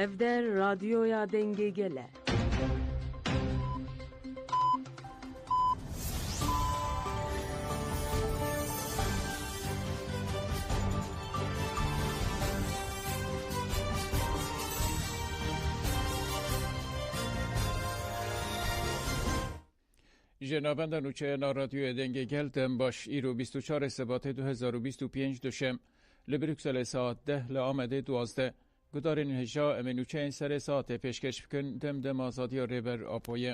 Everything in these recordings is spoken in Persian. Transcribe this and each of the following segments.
Ev der radyoya denge gele. جنابنده نوچه رادیو دنگ گلتم باش ایرو 24 سبات 2025 دوشم لبروکسل ساعت 10 لآمده 12 گدارین هجا امنوچه این سر ساعت پیشکش بکن دم آزادی ریبر آپویه.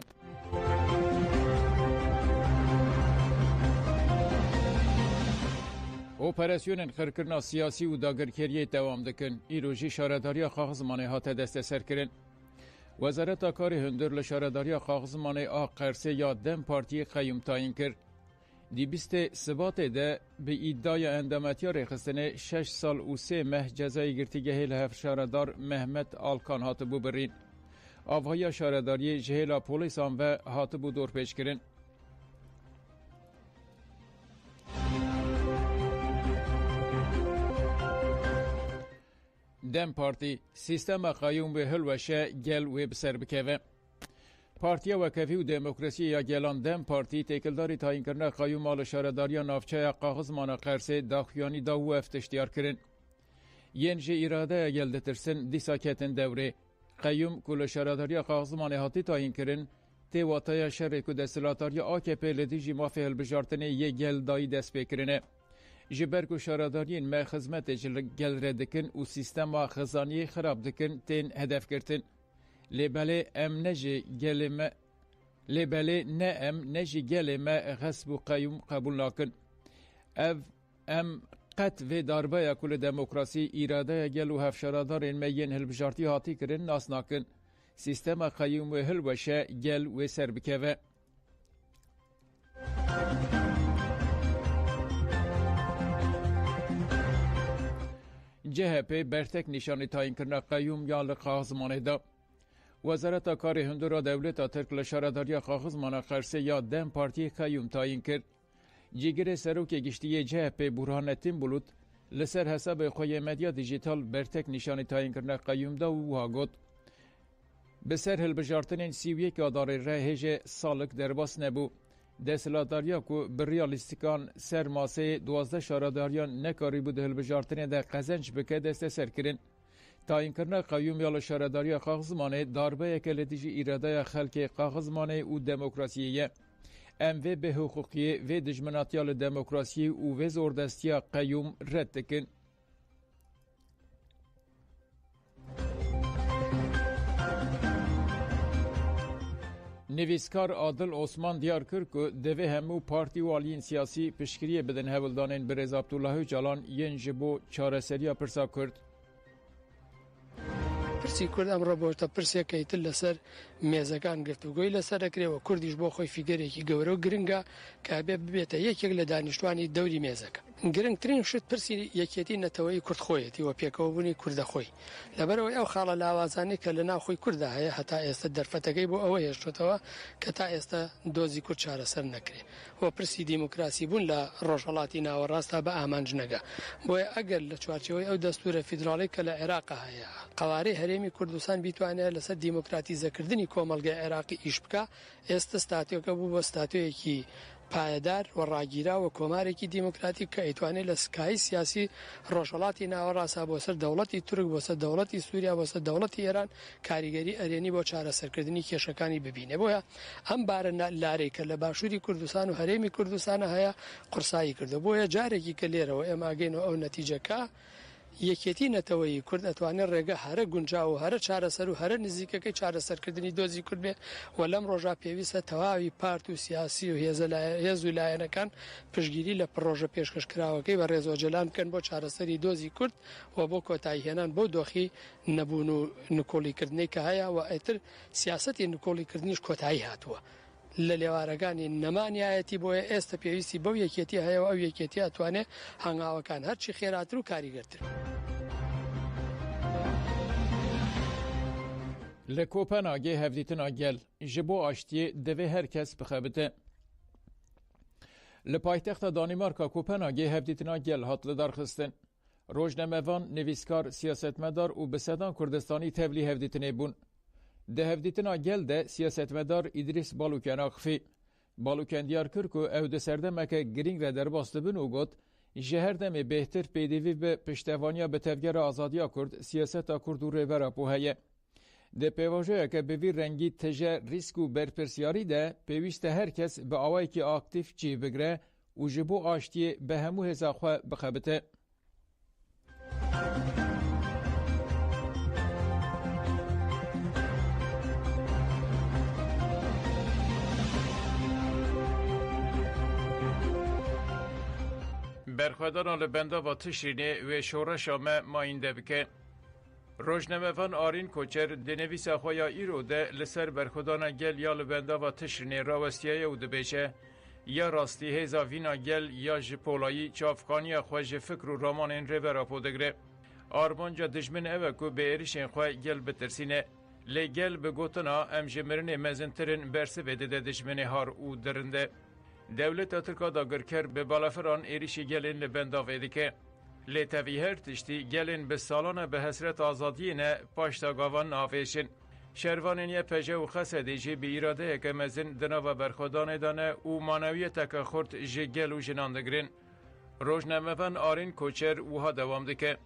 اپراسیون خرکرنا سیاسی و داگرکریه دوام دکن ایروژی شارداری خواهزمانه هات دست سر کرن. وزارت کار هندر لشارداری خواهزمانه قرصه یا دم پارتی قیوم تعیین کرد. دی 20 سبات ده به ادعای اندامتی رخصتن 6 سال و 3 ماه جزای گرتیگه هف شاردار محمد آلکان هاتبو برین. آوهای شارداری جهیلا پولیسان و هاتبو دور پیش کرن. دم پارتی سیستم قیوم به هلوشه گل و بسر بکوه. پارتی وکفی و دموکراسی یا گلان دم پارتی تکلداری تعیین کردن قیوم آل شارداری نافچه قاغزمان قرصه داخیانی داو افتشتیار کرن. ینج اراده گلده ترسن دی ساکتن دوره قیوم کل شارداری قاغزمان هاتی تعیین کرن تی واتای شرک و دستلاتاری AKP لدیجی مافی هلبجارتن یه گل دایی دست بکرنه. جبرگ و شاردارین ما خدمت گل ردکن و سیستم خزانی خراب دکن تین هدف کرتن. لباله ام نجی گلمه لباله نه ام نجی گلمه غصب و قیوم قبول نکن. ام قط و داربای کل دموکراسی اراده گل و هفشاردارین میین هلبجارتی هاتی کرن ناس نکن. سیستم قیوم و هلوشه گل و سر بکوه. CHP برتک نشانی تعیین کردن قیوم یا لقاهزمانه دا. وزارت کار هندورا دولت ترک لشارداری قاغزمان قرصه یا دم پارتی قیوم تعیین کرد. جیگر سروک گشتی CHP برهانتین بلود لسر حساب خوی مدیا دیجیتال برتک نشانی تعیین کردن قیوم دا و هاگود. بسر هلبجارتنین 31 آدار رهج سالک درباس نبو. دستلاتاریا کو بریالیستیکان سرماسه 12 شارداریان نکاری بود هلبجارتنه در قزنج بکه دست سر کرن. تعیین کردن قیوم یا شارداری قاغزمانه داربه کلتیجی ایراده خلق قاغزمانه و دموکراسیه. ام و به حقوقی و دجمناتیال دموکراسی و زوردستی قیوم رد کن. نویسکار عادل عثمان دیار کرد که دوی همو پارتی و آلین سیاسی پشکریه بدن هولدانین برز عبدالله جلان ین جبو چارەسەریya پرسا کرد. پرسی کرد امڕۆ بۆتە پرسێکەیتر لەسەر مێزەکان گفتوگۆی لەسەر دەکرێەوە کوردیش بۆ خۆی فیگەرێکی گەورە و گرنگە کە ببێتە یەکێک لە دانیشتوانی دەوری مێزەکە. گرنگترین شت پرسی یەکێتی نەتەوەی کورد خۆیەتی و پێکەوەبوونی کوردە خۆی. لەبەرەوەی ئەو خاڵە لاوازانەی کە لە ناو خۆی کوردە هەیە هەتا ئێستا دەرفەتەکەی بۆ ئەوە هێشتوتەوە کە تا ئێستا دۆزی کورد چارەسەر نەکرێ. و پرسی دیموکراسی بوون لە ڕۆژهەڵاتی ناوەڕاستە بە ئامانج نەگا. بۆیە ئەگەر لە چوارچەوەی ئەو دەستورە فیدراڵی کە لە عێراق هەیە قوارەی هەرێمی کوردستان بیتوانێت لەسەر دیموکراتیزەکردنی کۆمەلگای عێراقی ئیش بکە ئێستا ستاتیۆکە بوو بۆ ستاتیۆیەکی پایدار و ڕاگیرا و کۆمارێکی دیموکراتیک کە ئەیتوانێت لە سکای سیاسی ڕۆژهەڵاتی ناوەڕاستە بۆ سەر دەوڵەتی تورک بۆ سەر دەوڵەتی سووریا بۆ سەر دەوڵەتی ئێران کاریگەری ئەرێنی بۆ چارەسەرکردنی کێشەکانی ببینێ. بۆیە ئەم بارە لارەی کە لە باشووری کوردستان و هەرێمی کوردستانە هەیە قورسایی کردو. بۆیە جارێکی کە لێرەوە ئێمە ئاگەینەوە ئەو نەتیجەکە یەکێتی نەتەوەی کورد ئەتوانێت ڕێگە هەرە گونجاو و هەرە چارەسەر و هەرە نزیکەکەی چارەسەرکردنی دۆزی کورد بێ و لەم ڕۆژا پێویستە تەواوی پارت و سیاسی و هێز و لایەنەکان پشتگیری لە پڕۆژە پێشکەشکراوەکەی بە ڕێزۆجەلان بکەن بۆ چارەسەری دۆزی کورد و بۆ کۆتایی هێنان بۆ دۆخی نەبوون و نکۆڵیکردنەی کە هەیە و ئیتر سیاسەتی نکۆڵیکردنیش کۆتایی هاتووە. لە لێوارەکانی نەمانایەتی بۆیە ئێستا پێویستی بەو یەکێتی هەیە و ئەو یەکێتی ئەتوانێت هەنگاوەکان هەرچی خێراتر و کاریگەرتر. لکوپنهاگی هفدیتنا گل جبو آشتی دوی هر کس بخبته. لپایتخت دانمارکا کوپنهاگی هفدیتنا گل هات لدار خستن. روزنامه‌وان، نویسکار، سیاستمدار و بسدان کردستانی تبلی هفدیتنه بون. ده هفدیتنا گل ده سیاستمدار ادریس بالوکن آخفی. بالوکن دیار کرد که او ده سردمک گرینگ را در باست بین و گوت جهر دم بهتر پیدوی به پشتوانیا به تفگر آزادیا کرد سیاست کرد و ریورا پوهیه. ده پیواجه که به وی رنگی تجه ریسک و برپرسیاری ده پیویست هر کس به آوائی که اکتیف چی بگره و جبو آشتی به همو هزاخواه بخبته. برخوادان لبنده و تشرینه و شورش آمه ماینده بکه. روزنامه‌وان آرین کوچر دنویس خویا ایرو ده لسر برخودان گل یا لبنده و تشرینه راوستیه و دبیشه یا راستی هیزا وینا گل یا جپولایی چافخانی خواه فکر و رامان این رو راپو دگره. آرمانجا دجمن اوه که به ایریشن خواه گل بترسینه لی گل بگوتنا ام جمرن مزنترین برسه بده ده دجمن هار او درنده. دولت ترکا داگرکر به بالافران ایریشی گلین لبنده ویده که لی تاوی هر تشتی گلین به سالانه به حسرت آزادی نه پاشتاگاوان نافیشن. شروانین یه پجه و خسدی جی بی ایراده که مزن دنا و برخودان دانه و مانویت که خورد جی گل و جناندگرین. روزنامه‌وان آرین کوچر وها دوام دکه.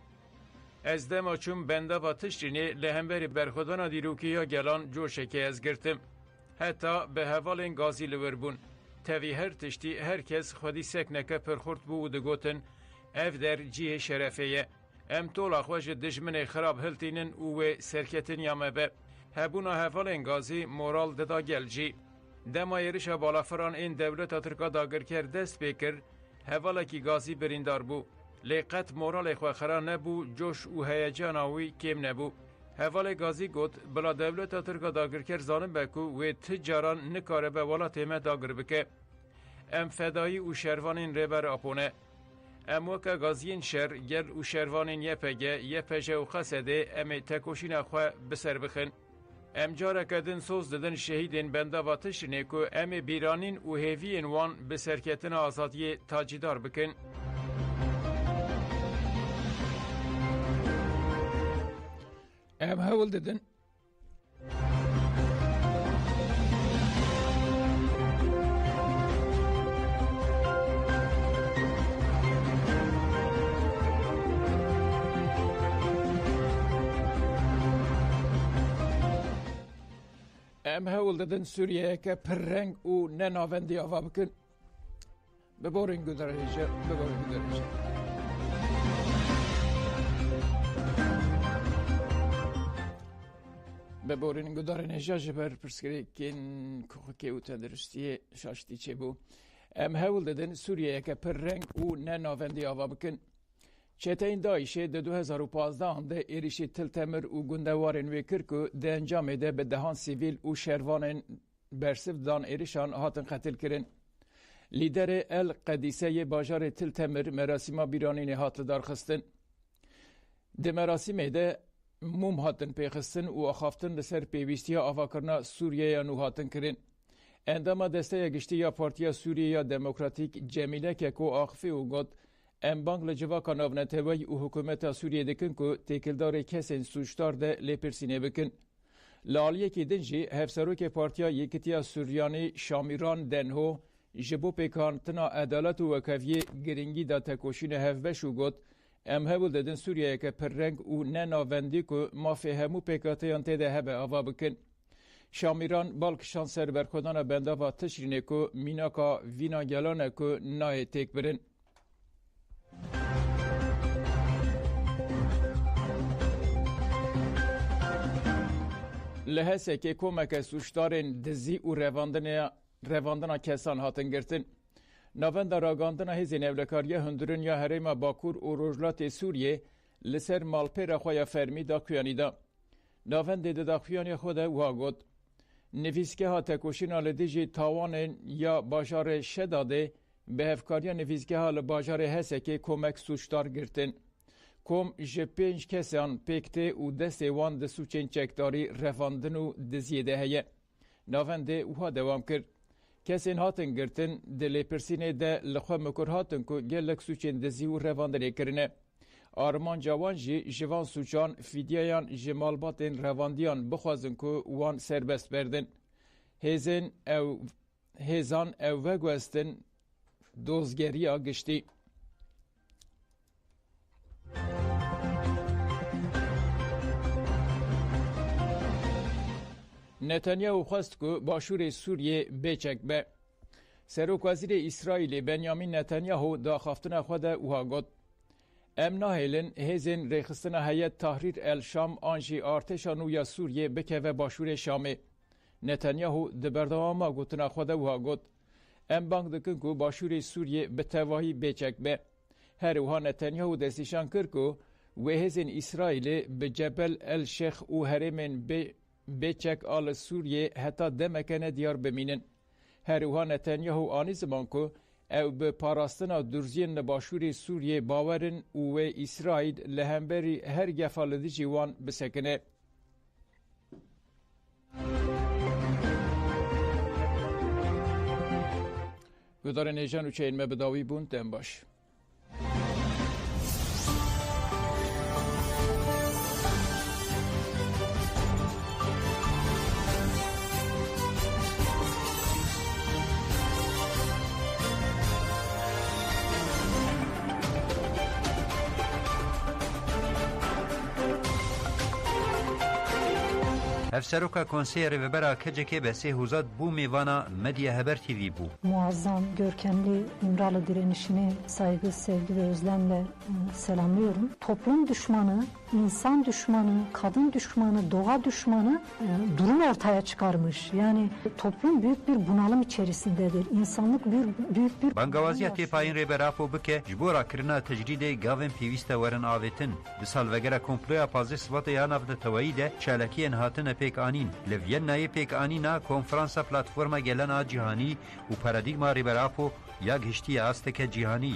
از دما چون بنده و تشتینی لهمبری برخودان دیروکی یا گلان جوشکی از گرتم. حتی به حوال این گازی لوربون. تاوی هر تشتی هر کس خودی سکنکه پرخورد بو و دگوتن اف در جیه شرفیه. ام طولا خواج دجمن خراب هلتینن و سرکتن یامه هبونا حوال این گازی مورال ددا گل جی. دما یریش بالافران این دولت ترکا داگر کرد دست بکر حوالا کی گازی بریندار بو. لیقت مورال خواه نبو جوش و هیجاناوی کم نبو. حوال گازی گوت بلا دولت ترکا داگر کرد زانم بکو و تجاران نکاره به والا تیمه داگر بکه. ام فدایی و شروانین ریبر اپونه. ام وکا گازین شر گل و شروانین یه پجه و خسده ام تکوشین خواه بسر بخن. ام جاره کدن سوز دادن شهیدین بنده و تشنه که ام بیرانین و هیوین وان بسرکتن آزادی تاجیدار بکن. ام هول دادن ام هول دادن سوریه که پررنگ و نناوندی آوا بکن. ببورین گدرهیجه ببورین گدرهیجه جبر پرسکری کن کوخکی و تندرستی شاشتی چه بو. ام هول دادن سوریه که پررنگ و نناوندی آوا بکن. چتین دایشه ده 2015 آنده ایریشی تلتمر و گندوارن ویکر که ده انجام ده به دهان سیویل و شروانن برسف دان ایریشان هاتن قتل کرن. لیدر القدیسه باجار تلتمر مراسم بیرانین هات دارخستن. ده مراسم ده موم هاتن پیخستن و اخافتن لسر پیویستی آواکرنا سوریه یا نو هاتن کرن. انداما دسته گشتی یا پارتیا سوریه یا دموکراتیک جمیله که کو آخفی و گد ام بانک لجواکا ناونتوی و حکومت سوریه دکن که تکلدار کسین سوشتار ده لپرسینه بکن. لالیه که دنجی هفسروک پارتیا یکتیا سوریانی شامیران دنهو جبو پیکان تنا عدالت و وکفیه گرینگی دا تکوشین هفبش و گد ام هبول دادن سوریه که پررنگ و نناوندی که ما فهمو پیکاتیان تیده هبه آوا بکن. شامیران بالک شانسر برخودان بنده و تشرینه که میناکا وینا گلانه که نای تک برن. لحظه که کمک سوشتارین دزی و رواندنا کسان هاتن گرتن. نوند راگاندنا هزین اولکاریه هندرون یا حریم باکور و روجلات سوریه لسر مالپیر خواه فرمی دا کویانی دا. نوند دا کویانی خود واگود. نویسکه ها تکوشین آلدیجی تاوان یا باجار شداده به هفکاریا نویسکه ها لباجار هسته که کمک سوشتار گرتن. کم جه 5 کسان پیکته و دست وان ده سوچین چکداری رواندن و دزیده هیه. ناونده اوها دوام کرد. کسین هاتن گرتن ده لیپرسینه ده لخواه مکر هاتن که گلک سوچین دزی و رواندنه کرنه. آرمان جوان جوان سوچان فیدیایان جمالباتین رواندیان بخوازن که وان سربست بردن. هزان او وگوستن دوزگریا گشتی. نتانیاهو خواست که باشور سوریه بچک به. سروک وزیر اسرائیل بنیامین نتانیاهو دا خافتن خود اوها گد. ام ناهیلن هزین ریخستن هیئت تحریر الشام آنجی ارتشانو یا سوریه بکه و باشور شامه. نتانیاهو دبردواما گوتنا خود اوها گد. ام بانگ دکن که باشور سوریه به تواهی بچک به. هر اوها نتانیاهو دستیشان کرد که و هزین اسرائیل به جبل الشیخ و هرمن بچک آل سوریه حتی دمکن دیار بمینن. هر اوها نتانیاهو آنی زمان که او به پاراستنا درزین باشور سوریه باورن و اسرائیل لهمبری هر گفالدی جوان بسکنه. گدار نیجان و چه علمه بداوی بون دم باش. افسروکا کنسیه ریوبرا کجکی بسی هوزاد بو میوانا مدیا haber TV bu. Muazzam, görkemli İmralı direnişini saygı, sevgi ve özlemle selamlıyorum. Toplum düşmanı, insan düşmanı, kadın düşmanı, doğa düşmanı durum ortaya çıkarmış. Yani toplum büyük bir bunalım içerisindedir. İnsanlık büyük bir... Bangavaziyeti payın reberapo bike, jibora kirina tecride gavin piviste varin avetin. Di salvegera komploya pazı sıvatı yanavda tavayı de çalakiyen hatine pek anin. Levyennayı pek anina konferansa platforma gelena cihani u paradigma reberapo ya geçtiği asteke cihani.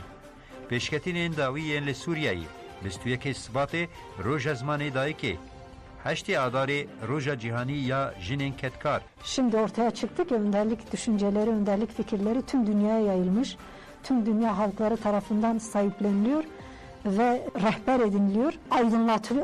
Peşketinin daviyen le Suriyayı. Bistuyeki sıbatı roja zmanı dayıki. Haçti adarı roja cihani ya jinin ketkar. Şimdi ortaya çıktı ki önderlik düşünceleri, önderlik fikirleri tüm dünyaya yayılmış. Tüm dünya halkları tarafından sahipleniliyor ve rehber ediniliyor.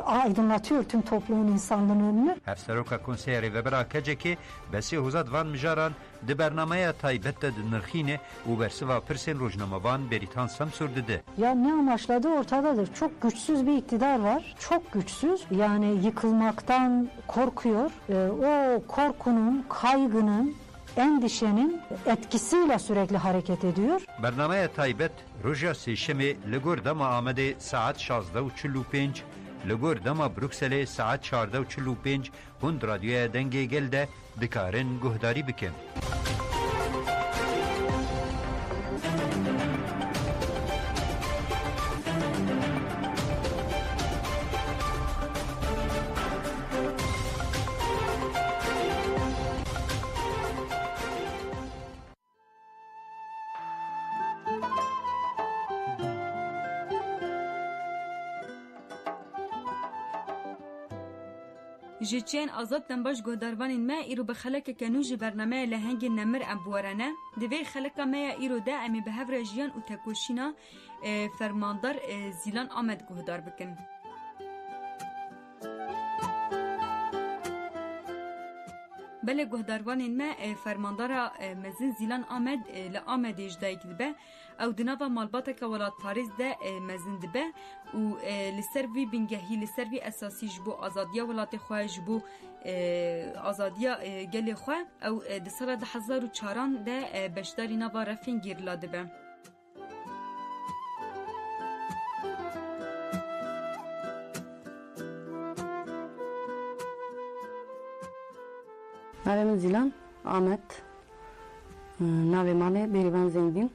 Aydınlatıyor tüm toplumun insanlığın önünü. Hafsaroka konseri ve bera keceki besi huzad van mijaran di bernamaya taybette di nırkhine u bersiva pirsen rojnamavan beritan samsur dedi. Ya ne amaçladığı ortadadır. Çok güçsüz bir iktidar var. Çok güçsüz. Yani yıkılmaktan korkuyor. O korkunun, kaygının, endişenin etkisiyle sürekli hareket ediyor. Bernamaya taybet roja seşemi ligor dama amede saat 16:45 ligor dama Brüksel'e saat 4:45 hund radyoya denge gelde dikarin guhdari bikin. جيتشين آزاد تنباش گهداروانین ما ایرو به خلک کنوج برنامه لهنگ نمر ابوارانه دوی خلک ما ایرو دائمی به هفر جیان و تکوشینا فرماندار زیلان آمد گهدار بکن. بله گهداروانین ما فرماندارا مزین زیلان آمد لآمدیش دایک دبه او دناوا مالباتا که ولاد پاریس ده مزین دبه و لسر وی بینگهی لسر وی اساسی جبو آزادیا ولات خواه جبو آزادیا گل خواه او ده سال 2004 ده بشداری نوا رفین گیر لاده به. ناوی من زیلان آمد ناوی ماله بیریوان زندین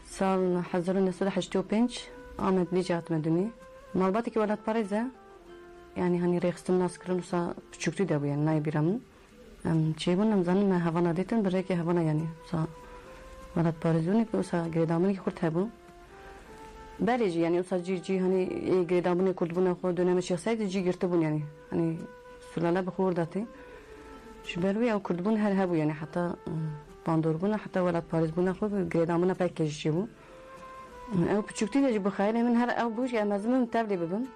سال 1985 آمد بیجات مدنی مالباتی که ولاد پاریزه yani hani rekstim nas kırılsa küçüktü de bu yani nay biramın şey bunun zanım ben havana dedim bir ki havana yani sa ولاد پاریزونی که اوسا گردامونی که خورد هبون برای yani اوسا جی hani گردامونی کرد بونه خود دنیا شخصیت جی گرفته بون yani hani سلاله بخور داتی شبروی او کرد بون هر هبو yani hatta باندور بونه hatta ولاد پاریز بونه خود گردامونه پک کشی بون او küçüktü de bu khayal min her ev buj ya mezmum tevli bibim.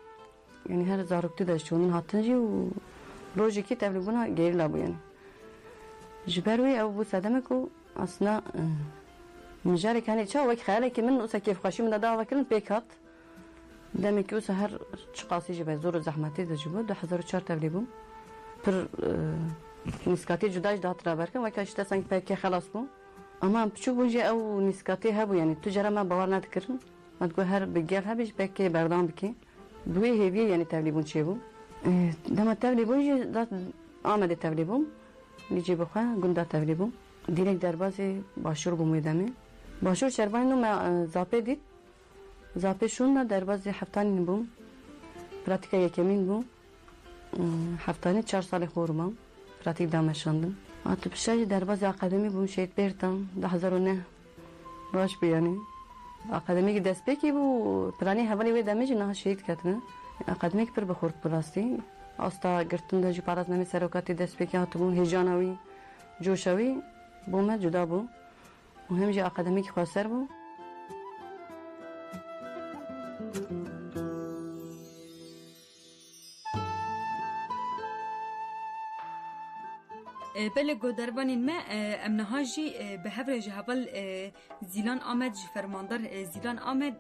Yani her zaruktu da şunun hattınca o lojiki tevli buna gerila bu yani. Jiberwi ev bu sademek o aslında مجارك هني شو وك خيالك من وسا كيف خشي من دا وكل بيكات دمك وسا هر شقاسي جبه زور زحمتي دجبو 2004 تبليبو پر نسكاتي جداج دا ترابركن وك اشتا سانك بك خلاص بو اما بشو بوجي او نسكاتي هبو يعني تجاره ما باور نذكرن ما تقول هر بجال هبش بك بردان بكي دوي هيفي يعني تبليبون شيبو دما تبليبو دا آمد تبليبو نيجي بخوا گندا تبليبو direkt derbazı başvuru bu medemi. Başvuru şerbanı ma zape dit. Zape şunla derbazı haftani bu. Pratika yekemin bu. Haftani 4 salı korumam. Pratik damaşandım. Atıp şey derbazı akademi bu şehit bertan 2009. Baş bir yani. Akademik despeki bu plani havali ve demeci nah şehit katına. Akademik per bxort plasti. Asta girtunda ji parazname serokati despeki hatbu hejanawi جوشاوی بومه جدا بو مهم جی اکادمیک خواستر بو بله گودربانین ما امنها جی به هفر جهبال زیلان آمد جی فرماندار زیلان آمد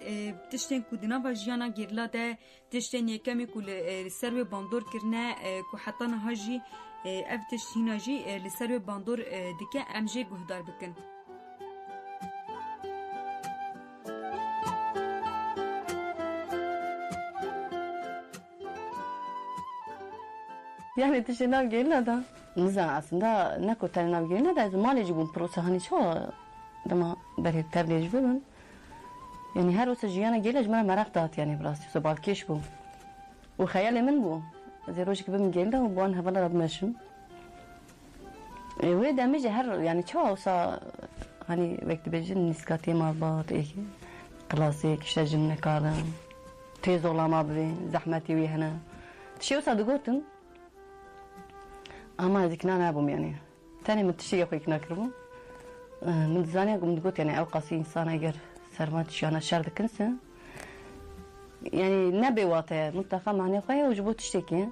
تشتین کودنا و جیانا گرلا ده تشتین یکمی کل سر و باندور کرنه که حتی نها جی اف تشتینا جی لسر و باندور دکه ام جی گهدار بکن yani tişinav gelina da niza aslında ne kurtarınav gelina da maalesef bu prosa hani şu dama beri terlej bulun yani her o sejiyana gelej bana merak dağıt yani biraz so balkeş bu و خیال من بو زیروش که بهم گنده و بان هفته رب ماشم و دمیج هر یعنی چه اوسا hani وقتی بجن نسکاتی مرباط ایکی کلاسیک شجن نکارم تیز olama ببین زحمتی وی هنا تشي اوسا دقوتن اما ذكنا نابم يعني تاني من تشي اخوي كنا كربو من زاني قم دقوت يعني اوقاسي انسان اگر سرمات شانا شرد كنسه يعني نبي واطي منطقة معني خويا وجبوت تشتكي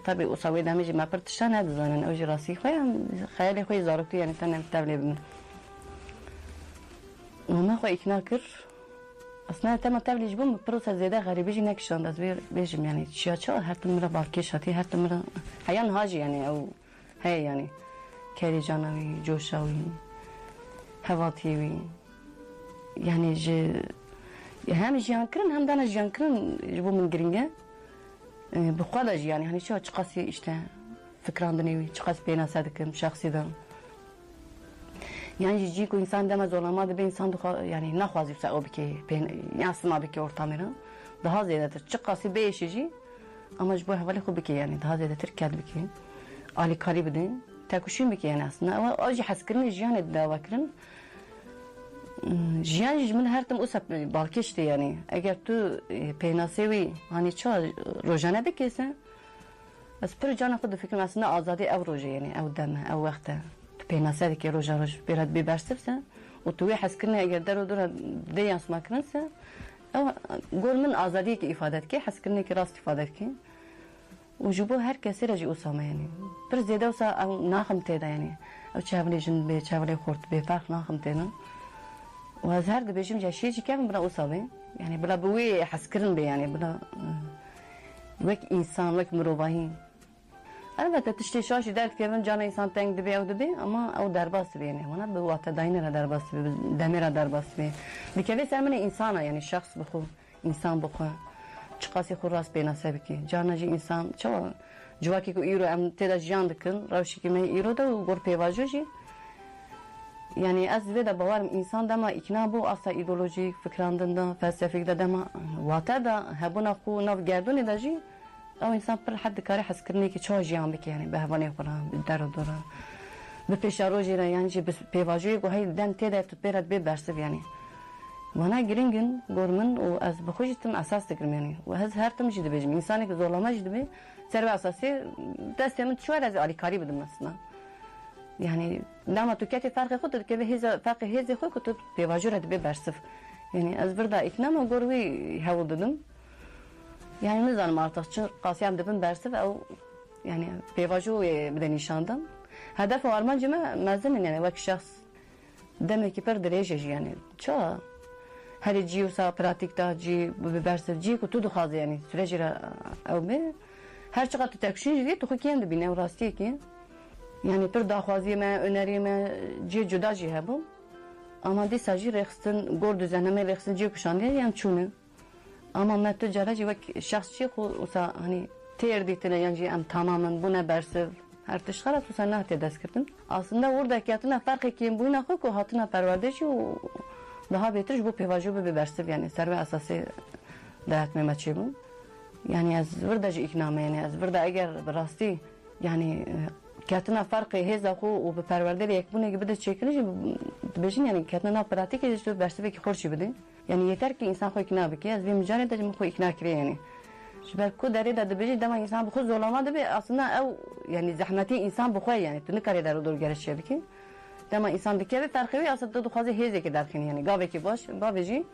طبي وصوي دمجي ما برتشان هذا زمان اوجي راسي خويا خيالي خويا زاركتي يعني تاني متابلي بمن وما خويا كناكر اصلا تما تابلي جبوم بروسا زيادة غريبة جي نكشان داز بيجم يعني شياتشا هر تمرة بالكيش هاتي هر تمرة حيان هاجي يعني او هاي يعني كاري جانوي جوشاوي هواتيوي يعني جي هم جيان كرن هم دانا جيان كرن جبو من جرينجا بخوالا جي يعني شو تقاسي اشتا فكران دنيوي تقاس بينا صادقم شخصي دا يعني جيكو انسان دما زولما ده انسان يعني نخوازي ساو بكي بين ياسما بكي اورتاميرا daha زيادة تقاسي بيشجي اما جبو حوالي خو بكي يعني daha زيادة تركاد بكي علي قريب دين تاكوشين بكي يعني اصلا اجي حسكرني جيان الدواء كرن جیانش من هر تم اوسا بالکشتی یعنی اگر تو پیناسیوی hani چه روزانه بکیسه از پر جان خود فکر مثلا آزادی او روزه یعنی او دم او وقت پیناسه که روزه برات ببرسبسه و توی حس کنه اگر درو دور دیانس ماکنسه او گول من آزادی که ifade کی حس کنه که راست ifade کی و جبو هر کسی رجی اوسامه یعنی پر زیاده اوسا او ناخم تیدا یعنی او چاولی جن به چاولی خورد به فرق ناخم تیدا وهذا بيجم جاشيجي كيف بلا أصابي يعني بلا بوي حسكرن بي يعني بلا وك إنسان وك مروباهين أنا بتشتي شاشة دارت كيف جانا إنسان تانك دبي أو دبي أما أو درباس بي يعني وانا بوقت داينر درباس بي دمير درباس بي بكذا سامني إنسانة يعني شخص بخو إنسان بخو شخصي خراس بينا سبكي جانا جي إنسان شو جواكي كو إيرو أم تدا جان دكن روشي كي ما إيرو ده وغور بيواجوجي yani az ve de bavarım insan dema ikna bu asla ideolojik fikrandında felsefik de dema vata da hebuna ku nav gerdun edaji o insan per hadd kari haskirni ki çoğu jiyan biki yani behvani kura dara dora be peşaroji ra yani be pevajoy ko hay den teda tut berat be bersiv yani bana giringin gormun o az bxujtum asas tikrim yani ve az her tam jide bejim insani ki zorlama jide be serve asası destemin şuar az ali kari bidim aslında يعني لما تكاتي فرق خود كذا هذا فرق هذا خود كتب بواجرة ببرسف Yani ez bir da ikna mı gorvi hevul dedim. Yani ne zanım artık çünkü kasiyam dibin bersi ve o yani pevaju bir nişandan. Hedef o Armancı mı mezinin yani vak şahs demek ki per derece yani ça her ciusa pratikta ci bu bersi ci kutu duhaz yani süreci o be her çıkat tekşin ji tu kendi bine rasti ki yani per daxwaziyeme öneriyeme ci cuda ji hebum ama di saji rextin gor düzenleme rextin ci kuşandiye yani çunu ama metto caraci vak şahsçı olsa hani terditine yani am tamamen buna bersi her tışkara tu sen nahte deskirdim. Aslında oradaki hatına fark ki bu ne ko hatına perverdeşi o daha beter bu pevaju bir bersi yani serve asası dağıtma maçı bu. Yani az burada ikname yani az burada eğer rasti yani katına farkı heza ko o bir perverdeli ek bu ne gibi de çekilir bejin yani katına pratik işte bersi ki hoş bide. Yani yeter ki insan ko ikna bike az bir mücadele de ko ikna kire yani. Şüphe ku deri de bejin dama insan bu zorlamadı be aslında o yani zahmeti insan bu yani tını kare der olur gerçeği ki. Dama insan dike bir farkı var aslında du xazi heze ki derken yani gave ki baş baveji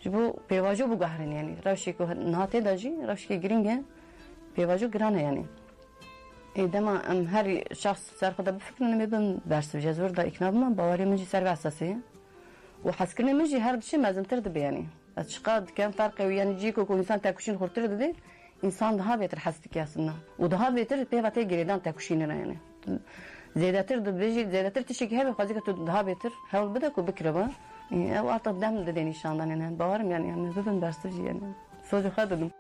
bu pevaju bu gahrin yani ravşi ko nate daji ravşi giringe pevaju grana yani. Dama her şahs sarfada bu fikrini ben dersi cezur da ikna bulmam bavari minci serve asası. O haskını minci her şey mezunturdu yani. Açıkad kan farkı yani ciko ko insan takuşin hortur dedi. İnsan daha beter hastik aslında. O daha beter pevate geriden takuşinine yani. Zedatir de beji zedatir tişki hebe xazika daha beter. Hal bida ko bikraba. O artık dem de denişandan yani. Bavarım yani ben dersi yani. Sözü xadım.